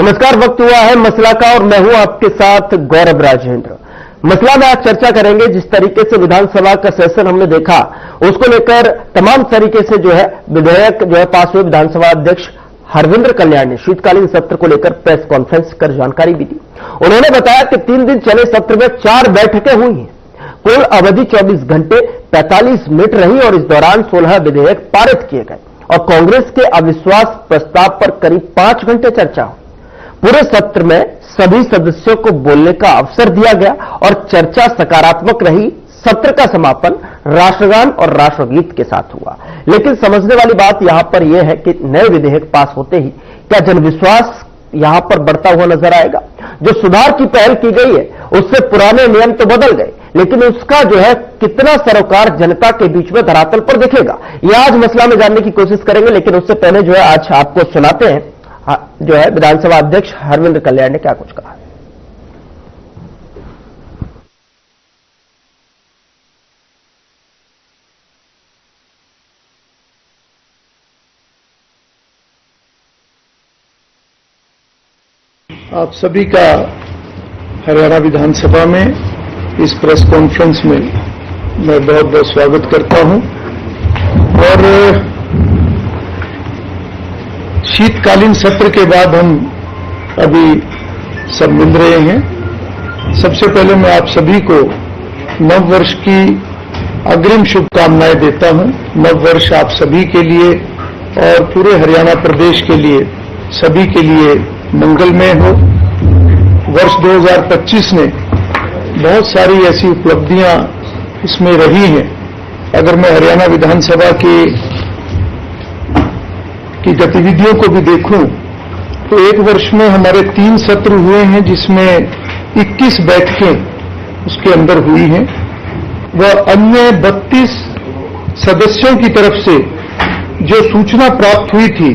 नमस्कार, वक्त हुआ है मसला का और मैं हूं आपके साथ गौरव राजेंद्र। मसला में आज चर्चा करेंगे। जिस तरीके से विधानसभा का सेशन हमने देखा, उसको लेकर तमाम तरीके से जो है विधेयक जो है पास हुए। विधानसभा अध्यक्ष हरविंद्र कल्याण ने शीतकालीन सत्र को लेकर प्रेस कॉन्फ्रेंस कर जानकारी भी दी। उन्होंने बताया कि 3 दिन चले सत्र में 4 बैठकें हुई हैं। कुल अवधि 24 घंटे 45 मिनट रही और इस दौरान 16 विधेयक पारित किए गए और कांग्रेस के अविश्वास प्रस्ताव पर करीब 5 घंटे चर्चा हुई। पूरे सत्र में सभी सदस्यों को बोलने का अवसर दिया गया और चर्चा सकारात्मक रही। सत्र का समापन राष्ट्रगान और राष्ट्रगीत के साथ हुआ। लेकिन समझने वाली बात यहां पर यह है कि नए विधेयक पास होते ही क्या जनविश्वास यहां पर बढ़ता हुआ नजर आएगा? जो सुधार की पहल की गई है उससे पुराने नियम तो बदल गए, लेकिन उसका जो है कितना सरोकार जनता के बीच में धरातल पर दिखेगा, यह आज मसला में जानने की कोशिश करेंगे। लेकिन उससे पहले जो है आज आपको सुनाते हैं जो है विधानसभा अध्यक्ष हरविंद्र कल्याण ने क्या कुछ कहा। आप सभी का हरियाणा विधानसभा में इस प्रेस कॉन्फ्रेंस में मैं बहुत बहुत स्वागत करता हूं। और शीतकालीन सत्र के बाद हम अभी सब मिल रहे हैं। सबसे पहले मैं आप सभी को नव वर्ष की अग्रिम शुभकामनाएं देता हूं। नव वर्ष आप सभी के लिए और पूरे हरियाणा प्रदेश के लिए सभी के लिए मंगलमय हो। वर्ष 2025 ने बहुत सारी ऐसी उपलब्धियां इसमें रही हैं। अगर मैं हरियाणा विधानसभा की गतिविधियों को भी देखूं तो एक वर्ष में हमारे 3 सत्र हुए हैं, जिसमें 21 बैठकें उसके अंदर हुई हैं। वह अन्य 32 सदस्यों की तरफ से जो सूचना प्राप्त हुई थी,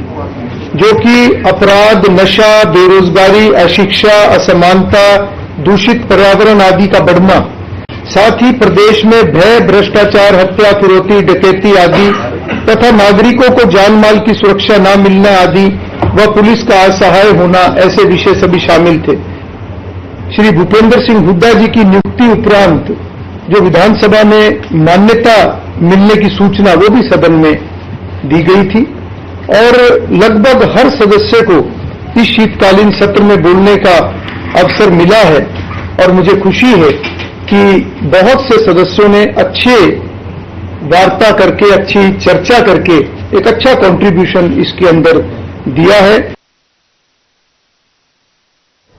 जो कि अपराध, नशा, बेरोजगारी, अशिक्षा, असमानता, दूषित पर्यावरण आदि का बढ़ना, साथ ही प्रदेश में भय, भ्रष्टाचार, हत्या, फिरौती, डकैती आदि तथा नागरिकों को जान माल की सुरक्षा न मिलना आदि व पुलिस का असहाय होना, ऐसे विषय सभी शामिल थे। श्री भूपेंद्र सिंह हुड्डा जी की नियुक्ति उपरांत जो विधानसभा में मान्यता मिलने की सूचना वो भी सदन में दी गई थी और लगभग हर सदस्य को इस शीतकालीन सत्र में बोलने का अवसर मिला है। और मुझे खुशी है कि बहुत से सदस्यों ने अच्छे वार्ता करके, अच्छी चर्चा करके एक अच्छा कंट्रीब्यूशन इसके अंदर दिया है।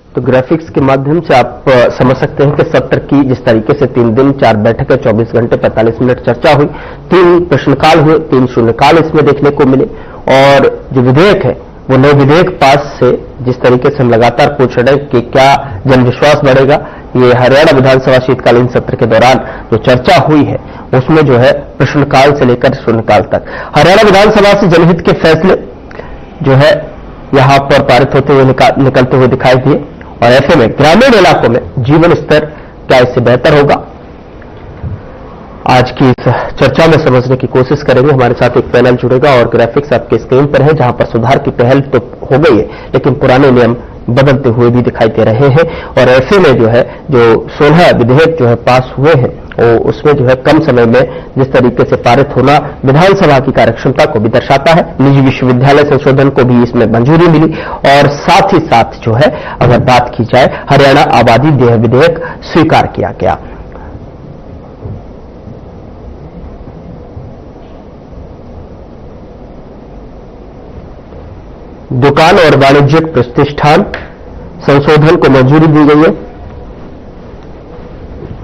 तो ग्राफिक्स के माध्यम से आप समझ सकते हैं कि सत्र की जिस तरीके से 3 दिन 4 बैठकें 24 घंटे 45 मिनट चर्चा हुई, 3 प्रश्नकाल हुए, 3 शून्यकाल इसमें देखने को मिले और जो विधेयक है वो नए विधेयक पास से जिस तरीके से हम लगातार पूछ रहे हैं कि क्या जनविश्वास बढ़ेगा, ये हरियाणा विधानसभा शीतकालीन सत्र के दौरान जो चर्चा हुई है उसमें जो है प्रश्नकाल से लेकर शून्यकाल तक हरियाणा विधानसभा से जनहित के फैसले जो है यहां पर पारित होते हुए निकलते हुए दिखाई दिए। और ऐसे में ग्रामीण इलाकों में जीवन स्तर क्या इससे बेहतर होगा, आज की इस चर्चा में समझने की कोशिश करेंगे। हमारे साथ एक पैनल जुड़ेगा और ग्राफिक्स आपके स्क्रीन पर है, जहां पर सुधार की पहल तो हो गई है लेकिन पुराने नियम बदलते हुए भी दिखाई दे रहे हैं। और ऐसे में जो है जो 16 विधेयक जो है पास हुए हैं वो उसमें जो है कम समय में जिस तरीके से पारित होना विधानसभा की कार्यक्षमता को भी दर्शाता है। निजी विश्वविद्यालय संशोधन को भी इसमें मंजूरी मिली और साथ ही साथ जो है अगर बात की जाए हरियाणा आबादी देह विधेयक स्वीकार किया गया। दुकान और वाणिज्यिक प्रतिष्ठान संशोधन को मंजूरी दी गई है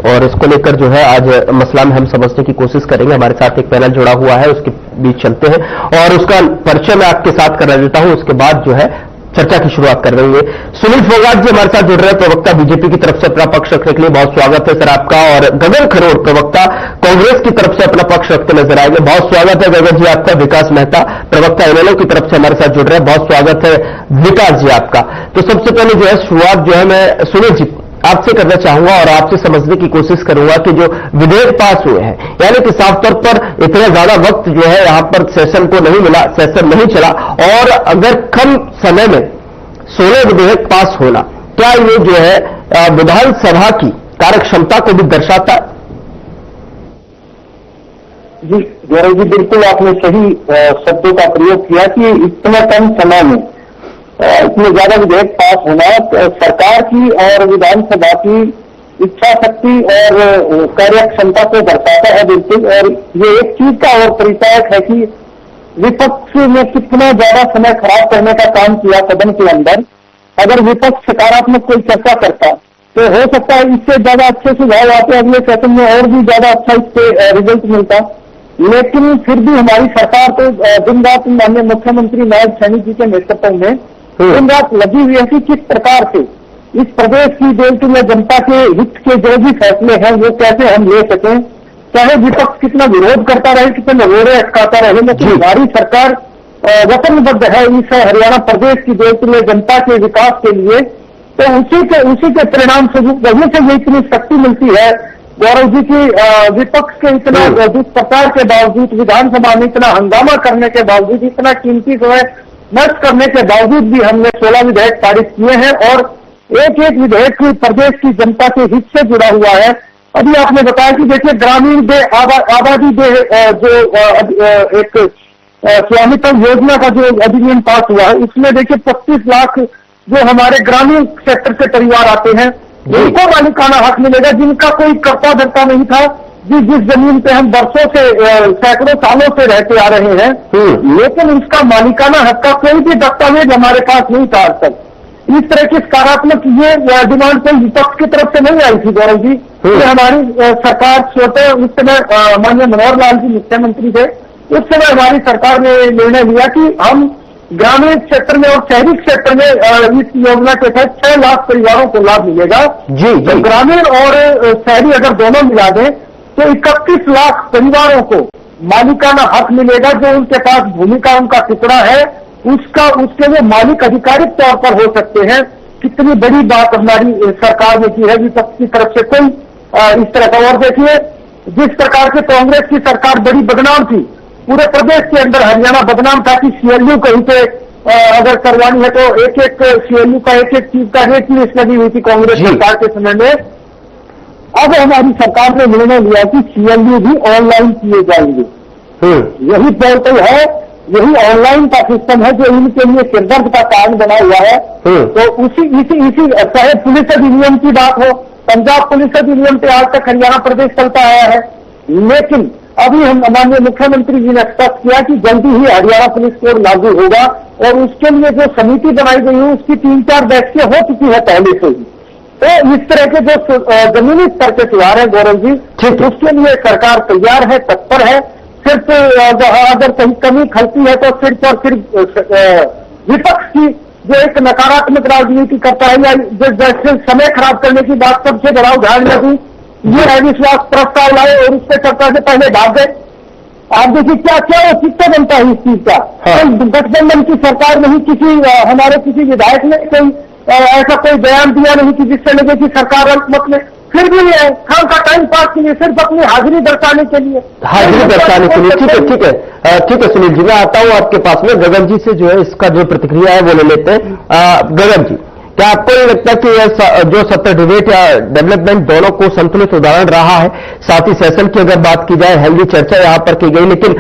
और इसको लेकर जो है आज मसला में हम समझने की कोशिश करेंगे। हमारे साथ एक पैनल जुड़ा हुआ है, उसके बीच चलते हैं और उसका परिचय मैं आपके साथ करा देता हूं, उसके बाद जो है चर्चा की शुरुआत कर देंगे। सुनील फोगाट जी हमारे साथ जुड़ रहे हैं, प्रवक्ता बीजेपी की तरफ से अपना पक्ष रखने के लिए बहुत स्वागत है सर आपका। और गगन खरोड़ प्रवक्ता कांग्रेस की तरफ से अपना पक्ष रखते नजर आएंगे, बहुत स्वागत है गगन जी आपका। विकास मेहता प्रवक्ता इनेलो की तरफ से हमारे साथ जुड़ रहे हैं, बहुत स्वागत है विकास जी आपका। तो सबसे पहले जो है शुरुआत जो है मैं सुनील जी आपसे करना चाहूंगा और आपसे समझने की कोशिश करूंगा कि जो विधेयक पास हुए हैं, यानी कि साफ तौर पर इतना ज्यादा वक्त जो है यहां पर सेशन को नहीं मिला, सेशन नहीं चला और अगर कम समय में 16 विधेयक पास होना, क्या ये जो है विधानसभा की कार्य क्षमता को भी दर्शाता है? जी गौरव जी, बिल्कुल आपने सही शब्दों का प्रयोग किया कि इतने कम समय में इतने ज्यादा विधेयक पास होना सरकार की और विधानसभा की इच्छा शक्ति और कार्य क्षमता को दर्शाता है बिल्कुल। और ये एक चीज का और परिचायक है कि विपक्ष ने कितना ज्यादा समय खराब करने का काम किया सदन के अंदर। अगर विपक्ष सकारात्मक कोई चर्चा करता तो हो सकता है इससे ज्यादा अच्छे सुझाव आते, अगले सेशन में और भी ज्यादा अच्छा इससे रिजल्ट मिलता। लेकिन फिर भी हमारी सरकार तो दिन रात माननीय मुख्यमंत्री नायब सैनी जी के नेतृत्व में दिन रात लगी हुई है कि किस प्रकार से इस प्रदेश की बेलतुले जनता के हित के जो भी फैसले हैं वो कैसे हम ले सकें। चाहे विपक्ष कितना विरोध करता रहे, कितने रोड़े अटकाता रहे, लेकिन हमारी सरकार वचनबद्ध है इस हरियाणा प्रदेश की बेलतुले जनता के विकास के लिए। तो उसी के परिणाम स्वरूप वहीं से ये इतनी शक्ति मिलती है गौरव जी की विपक्ष के इतना दुष्प्रचार के बावजूद, विधानसभा में इतना हंगामा करने के बावजूद, इतना कीमती समय नष्ट करने के बावजूद भी हमने 16 विधेयक पारित किए हैं और एक एक विधेयक प्रदेश की जनता के हित से जुड़ा हुआ है। अभी आपने बताया कि देखिए ग्रामीण आबादी जो एक स्वामित्व योजना का जो अधिनियम पास हुआ है उसमें देखिए 25 लाख जो हमारे ग्रामीण सेक्टर से परिवार आते हैं उनको मालिकाना हक मिलेगा, जिनका कोई कर्ता धर्ता नहीं था, जिस जमीन पे हम वर्षों से सैकड़ों सालों से रहते आ रहे हैं, लेकिन उसका मालिकाना हक का कोई भी दस्तावेज हमारे पास नहीं था आज तक। इस तरह की सकारात्मक ये डिमांड कोई विपक्ष की तरफ से नहीं आई थी गौरव जी। ये हमारी सरकार स्वतः उस समय माननीय मनोहर लाल जी मुख्यमंत्री थे, उस समय हमारी सरकार ने निर्णय लिया कि हम ग्रामीण क्षेत्र में और शहरी क्षेत्र में इस योजना के तहत 6 लाख परिवारों को लाभ मिलेगा। जी। तो ग्रामीण और शहरी अगर दोनों मिला दें तो 31 लाख परिवारों को मालिकाना हक मिलेगा। जो उनके पास भूमि का उनका टुकड़ा है उसके लिए मालिक आधिकारिक तौर पर हो सकते हैं। कितनी बड़ी बात हमारी सरकार ने की है, विपक्ष की तरफ से कोई इस तरह का। और देखिए जिस प्रकार से कांग्रेस की सरकार बड़ी बदनाम थी, पूरे प्रदेश के अंदर हरियाणा बदनाम था कि सीएलयू कहीं पे अगर करवानी है तो एक एक सीएलयू का एक एक चीज का रेट लिस्ट लगी हुई थी कांग्रेस सरकार के समय में। अब हमारी सरकार ने निर्णय लिया कि सीएलयू भी ऑनलाइन किए जाएंगे। यही पोर्टल है, यही ऑनलाइन का सिस्टम है जो इनके लिए सिरदर्द का कारण बना हुआ है। तो इसी चाहे पुलिस अधिनियम की बात हो, पंजाब पुलिस अधिनियम पे आज तक हरियाणा प्रदेश चलता आया है, लेकिन अभी हम माननीय मुख्यमंत्री जी ने स्पष्ट किया कि जल्दी ही हरियाणा पुलिस कोड लागू होगा और उसके लिए जो समिति बनाई गई है उसकी 3-4 बैठकें हो चुकी है पहले से ही। तो इस तरह के जो जमीनी स्तर के सुधार है गौरव जी, उसके लिए सरकार तैयार है, तत्पर है। सिर्फ अगर कहीं कमी खलती है तो सिर्फ और सिर्फ विपक्ष की जो एक नकारात्मक राजनीति करता है या जैसे समय खराब करने की बात सबसे बड़ा उदाहरण में भी ये अविश्वास प्रस्ताव लाए और उसके चर्चा से पहले भाग गए। आप देखिए क्या क्या वो चित्त बनता है इस चीज का। गठबंधन की सरकार नहीं, हमारे किसी विधायक ने कोई ऐसा कोई बयान दिया नहीं कि जिससे लगे कि सरकार अल्पमत में, फिर भी खान का टाइम पास के लिए, सिर्फ अपनी हाजिरी दर्शाने के लिए। ठीक है सुनील जी, मैं आता हूं आपके पास में। गगन जी से जो है इसका जो प्रतिक्रिया है वो ले लेते हैं। गगन जी, क्या आपको नहीं लगता कि यह जो सत्र डिबेट या डेवलपमेंट दोनों को संतुलित उदाहरण रहा है? साथ ही सेशन की अगर बात की जाए, हेल्दी चर्चा यहां पर की गई, लेकिन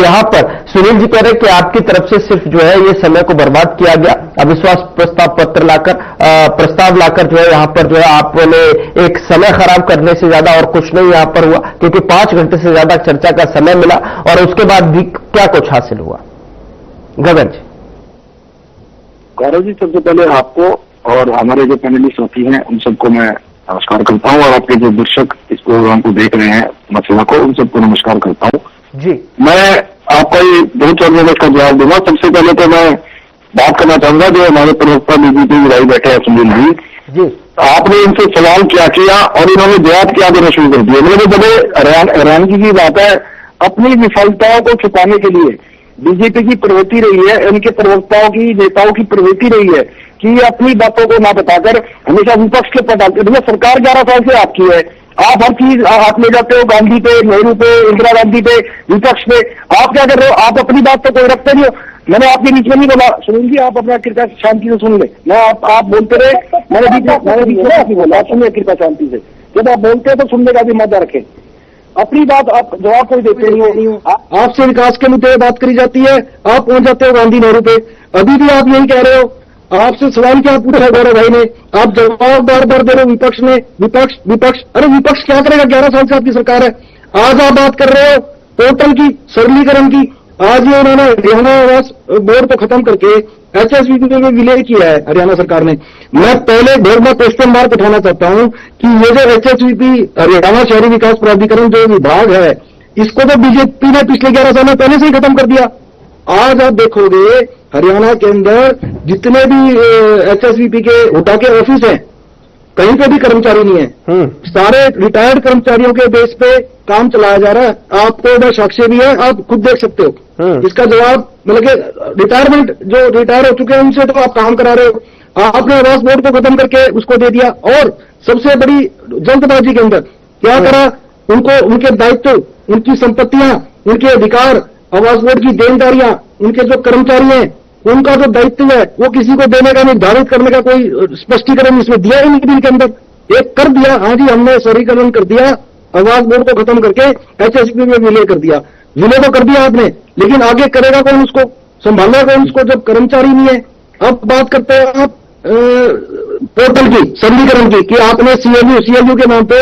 यहां पर सुनील जी कह रहे हैं कि आपकी तरफ से सिर्फ जो है ये समय को बर्बाद किया गया, अविश्वास प्रस्ताव लाकर जो है यहां पर जो है आपने एक समय खराब करने से ज्यादा और कुछ नहीं यहां पर हुआ, क्योंकि 5 घंटे से ज्यादा चर्चा का समय मिला और उसके बाद भी क्या कुछ हासिल हुआ? गगन जी। गौरव जी, सबसे पहले आपको और हमारे जो पैनलिस्ट साथी हैं उन सबको मैं नमस्कार करता हूं, और आपके जो दर्शक इस प्रोग्राम को देख रहे हैं मसला को, उन सबको नमस्कार करता हूं जी। मैं आपका ये 2-4 मिनट का जवाब दूंगा। सबसे पहले तो मैं बात करना चाहूंगा जो हमारे प्रवक्ता बीजेपी विधायक बैठे हैं सुनील जी, आपने इनसे सवाल किया और इन्होंने जवाब क्या देना शुरू कर दिया। मुझे बड़े हैरानगी की बात है, अपनी विफलताओं को छुपाने के लिए बीजेपी की प्रवृत्ति रही है, इनके प्रवक्ताओं की, नेताओं की प्रवृत्ति रही है कि अपनी बातों को ना बताकर हमेशा विपक्ष के पता। भैया सरकार 11 साल से आपकी है, आप हर चीज आप ले जाते हो, गांधी पे, नेहरू पे, इंदिरा गांधी पे, विपक्ष पे। आप क्या कर रहे हो? आप अपनी बात तो कोई रखते नहीं हो। मैंने आपके बीच में नहीं बोला। सुनील जी, आप अपना कृपया शांति से सुन ले। मैं आप बोलते रहे, मैंने बीच में नहीं बोला। आप सुनिए कृपया शांति से। जब आप बोलते हैं तो सुनने का भी मजा रखें। अपनी बात आप जवाब कोई देते नहीं हो। आपसे विकास के मुद्दे बात करी जाती है, आप पहुंच जाते हो गांधी नेहरू पे। अभी भी आप यही कह रहे हो। आपसे सवाल क्या पूछा गौरव भाई ने, आप जवाब बार बार दे रहे हो विपक्ष ने। विपक्ष विपक्ष, अरे विपक्ष क्या करेगा? 11 साल से आपकी सरकार है। आज आप बात कर रहे हो पोर्टल की, सरलीकरण की। आज ये उन्होंने हरियाणा आवास बोर्ड को खत्म करके HSVP में विलय किया है हरियाणा सरकार ने। मैं पहले बोर्ड में क्वेश्चन मार्क उठाना चाहता हूं कि ये जो HSVP हरियाणा शहरी विकास प्राधिकरण जो विभाग है, इसको तो बीजेपी ने पिछले 11 साल में पहले से ही खत्म कर दिया। आज आप देखोगे हरियाणा के अंदर जितने भी HSVP के हुडा के ऑफिस हैं, कहीं पे भी कर्मचारी नहीं है। सारे रिटायर्ड कर्मचारियों के बेस पे काम चलाया जा रहा है। आपको मैं साक्ष्य भी है, आप खुद देख सकते हो। इसका जवाब मतलब कि रिटायरमेंट जो रिटायर हो चुके हैं उनसे तो आप काम करा रहे हो। आपने आवास बोर्ड को खत्म करके उसको दे दिया। और सबसे बड़ी जल्दबाजी के अंदर क्या करा, उनको उनके दायित्व, उनकी संपत्तियां, उनके अधिकार, आवास बोर्ड की देनदारियां, उनके जो कर्मचारी हैं उनका जो दायित्व है वो किसी को देने का, निर्धारित करने का कोई स्पष्टीकरण इसमें दिया ही नहीं बिल के अंदर। एक कर दिया, हाँ जी हमने सरलीकरण कर दिया, आवास बोर्ड को खत्म करके HSVP में विलय कर दिया। विलय तो कर दिया आपने, लेकिन आगे करेगा कौन? उसको संभालेगा कौन उसको, जब कर्मचारी नहीं है? अब बात करते हैं आप पोर्टल की, सरलीकरण की, कि आपने CLU के नाम पे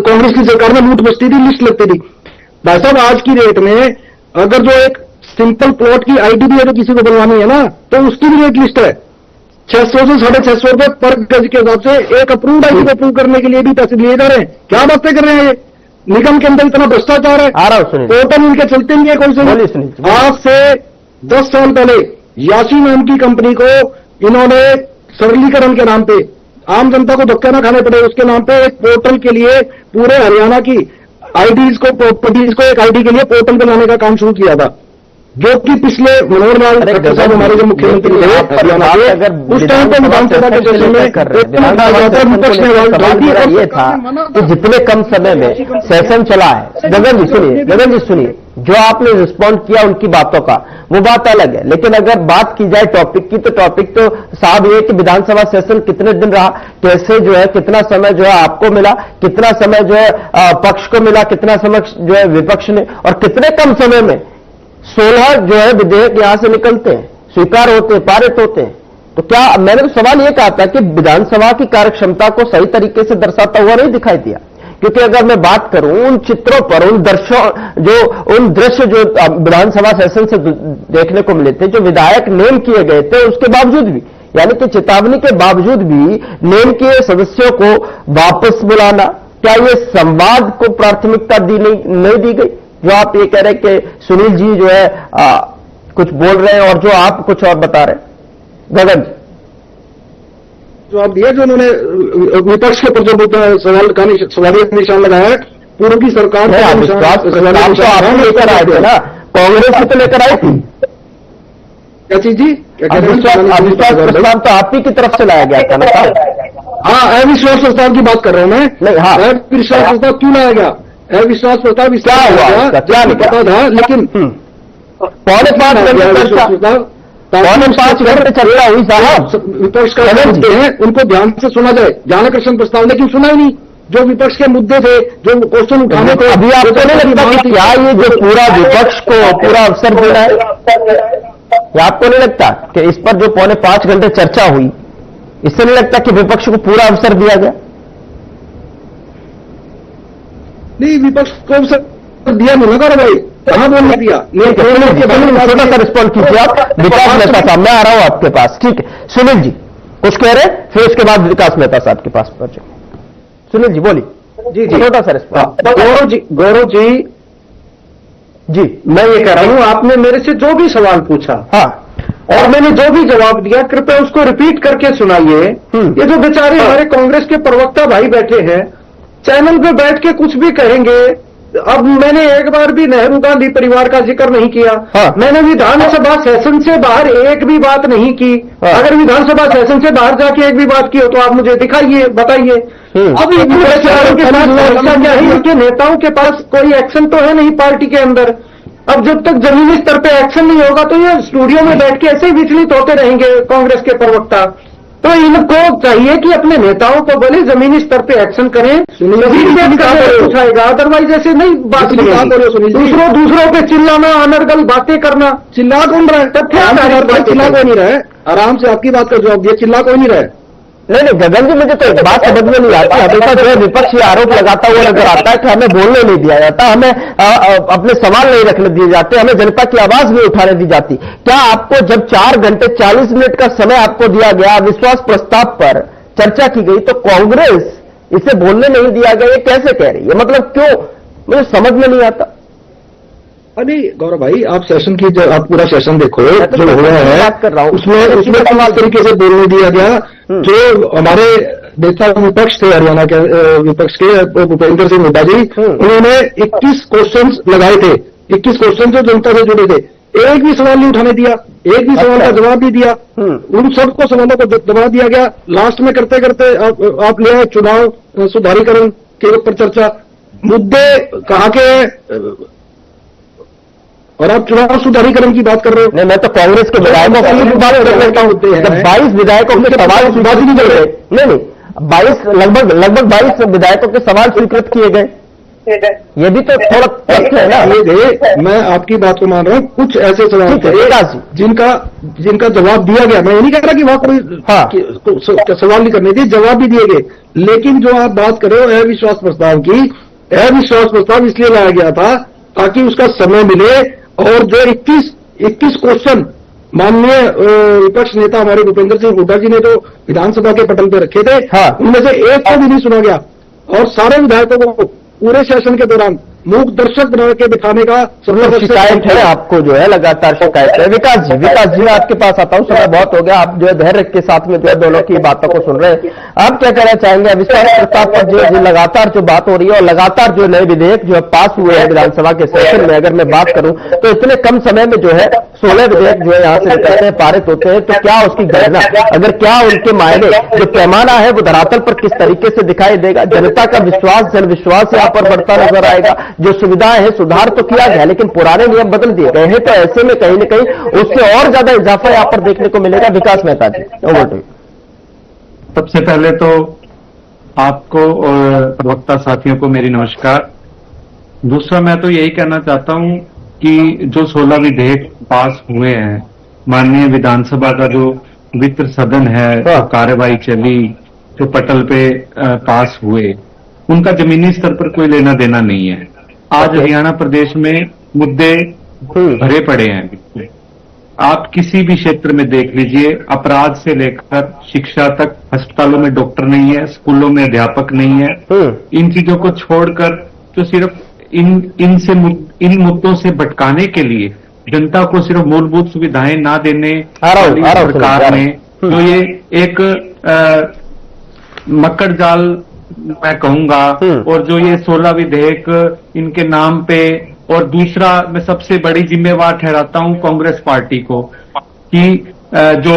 कांग्रेस की सरकार में लूट बस्ती थी, लिस्ट लगती थी। भाई साहब आज की रेट में अगर जो एक सिंपल प्लॉट की ID भी अगर किसी को बनवानी है ना, तो उसकी भी एक लिस्ट है। 600 से 650 रुपए पर गज के हिसाब से एक अप्रूव्ड ID को अप्रूव करने के लिए भी पैसे लिए जा रहे हैं। क्या बातें कर रहे हैं? ये निगम के अंदर इतना भ्रष्टाचार है। आ रहा हूं सुनिए, पोर्टल इनके चलते नहीं है कौन से। आज से 10 साल पहले यासी नाम की कंपनी को इन्होंने सरलीकरण के नाम पे, आम जनता को धक्का ना खाने पड़े उसके नाम पे, एक पोर्टल के लिए पूरे हरियाणा की IDs को, प्रॉपर्टीज को एक ID के लिए पोर्टल बनाने का काम शुरू किया था, जो कि पिछले मनोहर लाल खट्टर साहब हमारे जो मुख्यमंत्री थे उस टाइम पे विधानसभा के सेशन में ये था कि जितने कम समय में सेशन चला है। गगन जी सुनिए, जो आपने रिस्पॉन्ड किया उनकी बातों का वो बात अलग है, लेकिन अगर बात की जाए टॉपिक की, तो टॉपिक तो साहब ये कि विधानसभा सेशन कितने दिन रहा, कैसे जो है, कितना समय जो है आपको मिला, कितना समय जो है पक्ष को मिला, कितना समय जो है विपक्ष ने, और कितने कम समय में 16 जो है विधेयक यहां से निकलते हैं, स्वीकार होते हैं, पारित होते हैं। तो क्या, मैंने तो सवाल ये कहा था कि विधानसभा की कार्यक्षमता को सही तरीके से दर्शाता हुआ नहीं दिखाई दिया। क्योंकि अगर मैं बात करूं उन चित्रों पर, उन दृश्य जो विधानसभा सेशन से देखने को मिले थे, जो विधायक नेम किए गए थे, उसके बावजूद भी, यानी कि चेतावनी के बावजूद भी नेम किए सदस्यों को वापस बुलाना, क्या ये संवाद को प्राथमिकता नहीं दी गई? जो आप ये कह रहे हैं कि सुनील जी जो है कुछ बोल रहे हैं और जो आप कुछ और बता रहे हैं। गगन जी, जो आप दिया, जो उन्होंने विपक्ष के ऊपर जो सवाल का निशान लगाया है, पूर्व की सरकार तो आप लेकर आए थे ना, कांग्रेस से तो लेकर आई थी। क्या चीज जी? अविश्वास प्रस्ताव तो आप ही की तरफ से लाया गया था ना? हाँ, अविश्वास प्रस्ताव की बात कर रहा हूं मैं। नहीं, हाँ, अविश्वास प्रस्ताव क्यों लाया गया? अविश्वास प्रस्ताव क्या हुआ, क्या नहीं पता था, लेकिन 4.5 घंटे चर्चा, 4.5 घंटे चर्चा हुई साहब। विपक्ष का मुद्दे हैं, उनको ध्यान से सुना जाए। ध्यानाकर्षण प्रस्ताव, लेकिन सुना ही नहीं। जो विपक्ष के मुद्दे थे, जो क्वेश्चन उठाने थे, अभी आपको नहीं लगता कि क्या ये जो पूरा विपक्ष को पूरा अवसर देना है? या आपको नहीं लगता कि इस पर जो 4.5 घंटे चर्चा हुई, इससे नहीं लगता कि विपक्ष को पूरा अवसर दिया गया? नहीं, विपक्ष को अवसर दिया नहीं लगा भाई, कहां बोलने दिया? छोटा सा रिस्पॉन्ड कीजिए आप। विकास मेहता साहब, मैं आ रहा हूं आपके पास, ठीक है? सुनील जी कुछ कह रहे हैं, फिर उसके बाद विकास मेहता साहब के पास पहुंचे। सुनील जी बोलिए। जी, छोटा सा रिस्पॉन्ड। गौरव जी, मैं ये कह रहा हूं, आपने मेरे से जो भी सवाल पूछा, हाँ, और मैंने जो भी जवाब दिया, कृपया उसको रिपीट करके सुनाइए। ये जो बेचारे हमारे कांग्रेस के प्रवक्ता भाई बैठे हैं, चैनल पे बैठ के कुछ भी कहेंगे। अब मैंने एक बार भी नेहरू गांधी परिवार का जिक्र नहीं किया। हाँ। मैंने विधानसभा सेशन से बाहर एक भी बात नहीं की। हाँ। अगर विधानसभा सेशन से बाहर जाके एक भी बात की हो तो आप मुझे दिखाइए, बताइए। अब इनके नेताओं के पास कोई एक्शन तो है नहीं पार्टी के अंदर। अब जब तक जमीनी स्तर पे एक्शन नहीं होगा तो ये स्टूडियो में बैठ के ऐसे ही विचलित होते रहेंगे कांग्रेस के प्रवक्ता। तो इनको चाहिए कि अपने नेताओं को बोले जमीनी स्तर पे एक्शन करें, उठाएगा, अदरवाइज ऐसे नहीं बात दूसरों पे चिल्लाना, अनर्गल बातें करना। चिल्ला कौन रहा है? चिल्ला कोई नहीं रहा है। आराम से आपकी बात का जवाब दिया, चिल्ला कोई नहीं रहा है। नहीं गगन जी, मुझे तो एक बात समझ में नहीं आती। हमेशा जो है विपक्ष ये आरोप लगाता हुआ नजर आता है कि हमें बोलने नहीं दिया जाता, हमें अपने सवाल नहीं रखने दिए जाते, हमें जनता की आवाज नहीं उठाने दी जाती। क्या आपको जब 4 घंटे 40 मिनट का समय आपको दिया गया, अविश्वास प्रस्ताव पर चर्चा की गई, तो कांग्रेस इसे बोलने नहीं दिया गया, ये कैसे कह रही है? मतलब क्यों, मुझे समझ में नहीं आता। अरे गौरव भाई, आप सेशन की आप पूरा सेशन देखो जो हो रहा है, बात कर रहा हूं उसमें किस तरीके से बोलने दिया गया। जो हमारे नेता विपक्ष थे, हरियाणा के विपक्ष के भूपेंद्र सिंह हुड्डा जी, उन्होंने 21 क्वेश्चन लगाए थे। 21 क्वेश्चन जो जनता से जुड़े थे, एक भी सवाल नहीं उठाने दिया, एक भी सवाल का जवाब नहीं दिया। उन सबको सवालों को जवाब दिया गया। लास्ट में करते करते आप ले आए चुनाव सुधारीकरण के ऊपर चर्चा, मुद्दे कहाँ के, और आप चुनाव सुधारीकरण की बात कर रहे हो। नहीं, मैं तो कांग्रेस के विधायकों की बात करता हूं। जब 22 विधायकों के सवाल स्वीकृत किए गए, नहीं 22 लगभग 22 विधायकों के सवाल स्वीकृत किए गए, ये भी तो थोड़ा तथ्य है ना। मैं आपकी बात को मान रहा हूँ। कुछ ऐसे सवाल थे जिनका जवाब दिया गया। मैं ये नहीं कह रहा कि वहां कोई सवाल नहीं करने दिए, जवाब भी दिए गए। लेकिन जो आप बात कर रहे हो अविश्वास प्रस्ताव की, अविश्वास प्रस्ताव इसलिए लाया गया था ताकि उसका समय मिले, और जो 21 क्वेश्चन माननीय विपक्ष नेता हमारे भूपेंद्र सिंह हुड्डा जी ने जो विधानसभा के पटल पे रखे थे, उनमें से एक को भी नहीं सुना गया, और सारे विधायकों को पूरे सेशन के दौरान मूक दर्शक बना के बिठाने का शिकायत है आपको, जो है लगातार शिकायत है। विकास जी मैं आपके पास आता हूं, समय बहुत हो गया, आप जो है धैर्य के साथ में जो है दोनों की बातों को सुन रहे हैं। आप क्या कहना चाहेंगे अविश्वास प्रस्ताव पर जो लगातार जो बात हो रही है, और लगातार जो नए विधेयक जो है पास हुए हैं विधानसभा के सेशन में, अगर मैं बात करूं तो इतने कम समय में जो है 16 विधेयक जो है यहां से निकलते हैं, पारित होते हैं, तो क्या उसकी गणना, अगर क्या उनके मायने, जो पैमाना है वो धरातल पर किस तरीके से दिखाई देगा? जनता का विश्वास, जन विश्वास यहां पर बढ़ता नजर आएगा। जो सुविधाएं हैं, सुधार तो किया गया, लेकिन पुराने नियम बदल दिए गए हैं, तो ऐसे में कहीं न कहीं उससे और ज्यादा इजाफा यहां पर देखने को मिलेगा। विकास मेहता जी, ओवर टू यू। सबसे पहले तो आपको और वक्ता साथियों को मेरी नमस्कार। दूसरा, मैं तो यही कहना चाहता हूं कि जो 16 विधेयक पास हुए हैं, माननीय विधानसभा का जो वित्त सदन है, जो कार्यवाही चली, जो पटल पे पास हुए, उनका जमीनी स्तर पर कोई लेना देना नहीं है। आज हरियाणा प्रदेश में मुद्दे भरे पड़े हैं। आप किसी भी क्षेत्र में देख लीजिए, अपराध से लेकर शिक्षा तक, अस्पतालों में डॉक्टर नहीं है, स्कूलों में अध्यापक नहीं है। इन चीजों को छोड़कर जो सिर्फ इन मुद्दों से भटकाने के लिए जनता को सिर्फ मूलभूत सुविधाएं ना देने सरकार ने जो ये एक मक्कड़ जाल मैं कहूंगा, और जो ये 16 विधेयक इनके नाम पे, और दूसरा मैं सबसे बड़ी जिम्मेवार ठहराता हूं कांग्रेस पार्टी को, कि जो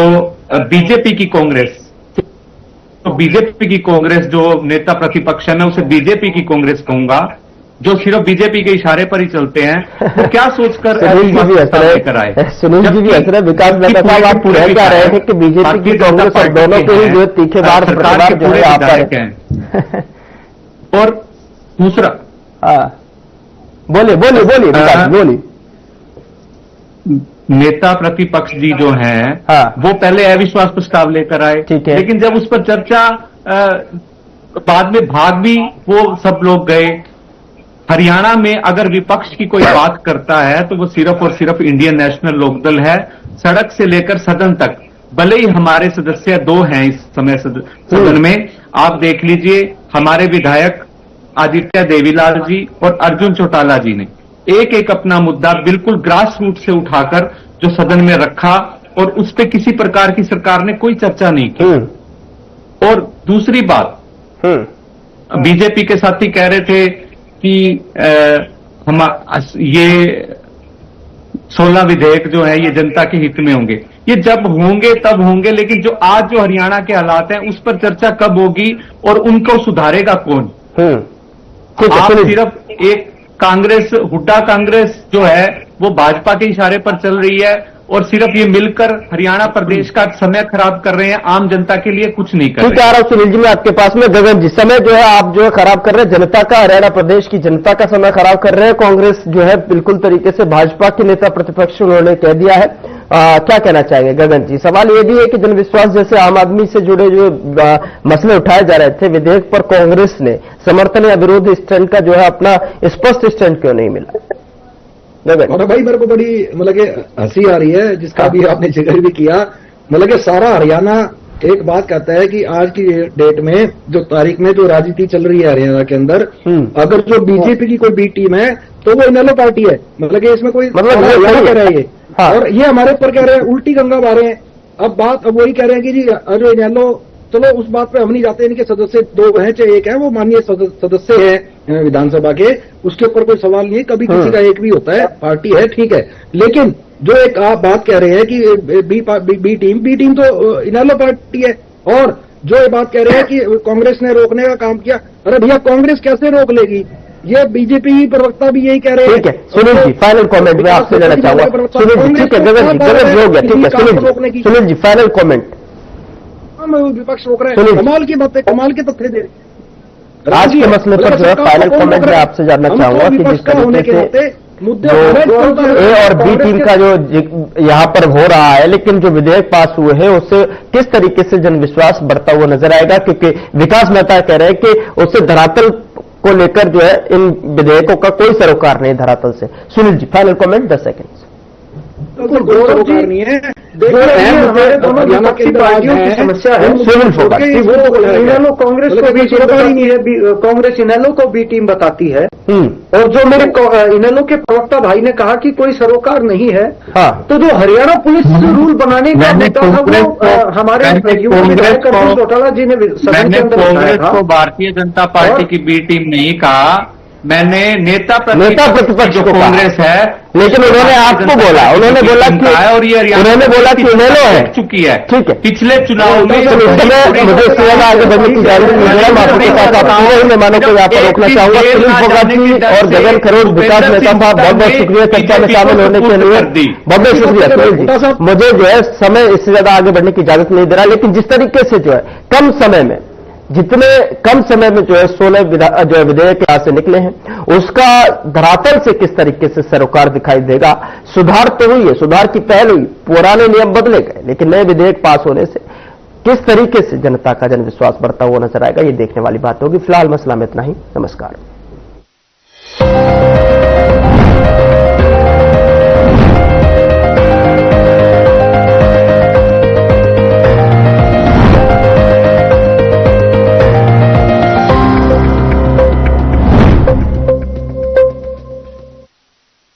बीजेपी की कांग्रेस, तो बीजेपी की कांग्रेस जो नेता प्रतिपक्ष है, मैं उसे बीजेपी की कांग्रेस कहूंगा, जो सिर्फ बीजेपी के इशारे पर ही चलते हैं, वो क्या सोचकर लेकर आए। सुनील जी भी हंस रहे, विकास मेहता साहब आप पूरे कह रहे थे कि बीजेपी की कांग्रेस और दोनों के ही जो तीखे बार सरकार के पूरे विधायक हैं। और दूसरा, बोलिए विकास बोलिए। नेता प्रतिपक्ष जी जो हैं, वो पहले अविश्वास प्रस्ताव लेकर आए, लेकिन जब उस पर चर्चा बाद में भाग भी वो सब लोग गए। हरियाणा में अगर विपक्ष की कोई बात करता है तो वो सिर्फ और सिर्फ इंडियन नेशनल लोकदल है, सड़क से लेकर सदन तक। भले ही हमारे सदस्य 2 हैं इस समय सदन में, आप देख लीजिए हमारे विधायक आदित्य देवीलाल जी और अर्जुन चौटाला जी ने एक एक अपना मुद्दा बिल्कुल ग्रास रूट से उठाकर जो सदन में रखा, और उस पर किसी प्रकार की सरकार ने कोई चर्चा नहीं की। और दूसरी बात, बीजेपी के साथी कह रहे थे कि ये 16 विधेयक जो है ये जनता के हित में होंगे। ये जब होंगे तब होंगे, लेकिन जो आज जो हरियाणा के हालात हैं उस पर चर्चा कब होगी और उनको सुधारेगा कौन? आप सिर्फ एक कांग्रेस, हुड्डा कांग्रेस जो है वो भाजपा के इशारे पर चल रही है और सिर्फ ये मिलकर हरियाणा प्रदेश का समय खराब कर रहे हैं, आम जनता के लिए कुछ नहीं कर रहे। ठीक है, आ रहा हूं सुनील जी, मैं आपके पास में। गगन जी, समय जो है आप जो है खराब कर रहे हैं जनता का, हरियाणा प्रदेश की जनता का समय खराब कर रहे हैं। कांग्रेस जो है बिल्कुल तरीके से भाजपा के नेता प्रतिपक्ष उन्होंने कह दिया है। क्या कहना चाहेंगे गगन जी? सवाल ये भी है कि जनविश्वास जैसे आम आदमी से जुड़े जो मसले उठाए जा रहे थे विधेयक पर, कांग्रेस ने समर्थन या विरोध स्टैंड का जो है अपना स्पष्ट स्टैंड क्यों नहीं मिला? और भाई मेरे को बड़ी मतलब कि हंसी आ रही है, जिसका भी आपने जिक्र भी किया। मतलब कि सारा हरियाणा एक बात कहता है कि आज की डेट में जो तारीख में जो राजनीति चल रही है हरियाणा के अंदर, अगर जो बीजेपी की कोई बी टीम है तो वो इनेलो पार्टी है। मतलब कि इसमें कोई कह रहे हैं हाँ। और ये हमारे ऊपर कह रहे हैं, उल्टी गंगा मारे हैं। अब वही कह रहे हैं कि जी जो इनेलो, चलो उस बात पे हम नहीं जाते। इनके सदस्य दो हैं चाहे एक है, वो माननीय सदस्य है विधानसभा के, उसके ऊपर कोई सवाल नहीं है। कभी किसी का एक भी होता है, पार्टी है, ठीक है। लेकिन जो एक आप बात कह रहे हैं कि बी टीम तो इनेलो पार्टी है, और जो ये बात कह रहे हैं कि कांग्रेस ने रोकने का काम किया, अरे भैया कांग्रेस कैसे रोक लेगी? ये बीजेपी प्रवक्ता भी यही कह रहे हैं। ठीक है सुनील जी, फाइनल कमेंट में आपसे लेना चाहूंगा। सुनील जी, ठीक है, गगन जी हो गया, ठीक है सुनील जी फाइनल कमेंट। विपक्ष रोक रहे हैं, कमाल की बातें, कमाल के तथ्य दे रहे। आज के मसले पर जो है फाइनल कमेंट में आपसे जानना चाहूंगा कि जिस तरीके से मुद्दे ए और बी टीम का जो यहाँ पर हो रहा है, लेकिन जो विधेयक पास हुए हैं उससे किस तरीके से जनविश्वास बढ़ता हुआ नजर आएगा? क्योंकि विकास मेहता कह रहे हैं कि उससे धरातल को लेकर जो है इन विधेयकों का कोई सरोकार नहीं धरातल से। Sunil ji final comment 10 second. सरोकार नहीं है, हमारे दोनों विपक्षी पार्टियों की समस्या है। इनेलो कांग्रेस को भी सरोकार नहीं है, कांग्रेस इनेलो को बी टीम बताती है। और जो मेरे इनेलो के प्रवक्ता भाई ने कहा कि कोई सरोकार नहीं है, तो जो हरियाणा पुलिस रूल बनाने का मुद्दा था वो हमारे चौटाला जी ने सदन के अंदर कांग्रेस को भारतीय जनता पार्टी की बी टीम नहीं कहा, मैंने नेता प्रतिपक्ष जो कांग्रेस है, लेकिन उन्होंने आपको बोला, उन्होंने बोला कि और ये उन्होंने बोला कि इनेलो है चुकी है। ठीक है, पिछले चुनाव में मुझे इससे ज्यादा आगे बढ़ने की इजाजत नहीं है। मैं आपके साथ आपको मेहमानों को यहाँ पर रोकना चाहूंगा। सुनील फोगाट जी और गगन खरोड़ विकास नेता साहब, बहुत बहुत शुक्रिया चर्चा में शामिल होने के लिए, बहुत बहुत शुक्रिया सुनील जी। मुझे जो है समय इससे ज्यादा आगे बढ़ने की इजाजत नहीं दे रहा, लेकिन जिस तरीके से जो है कम समय में, जितने कम समय में जो है 16 जो विधेयक यहां से निकले हैं, उसका धरातल से किस तरीके से सरोकार दिखाई देगा। सुधार तो हुई है, सुधार की पहल हुई, पुराने नियम बदले गए, लेकिन नए विधेयक पास होने से किस तरीके से जनता का जनविश्वास बढ़ता हुआ नजर आएगा, ये देखने वाली बात होगी। फिलहाल मसला में इतना ही। नमस्कार।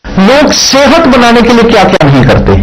लोग सेहत बनाने के लिए क्या क्या नहीं करते।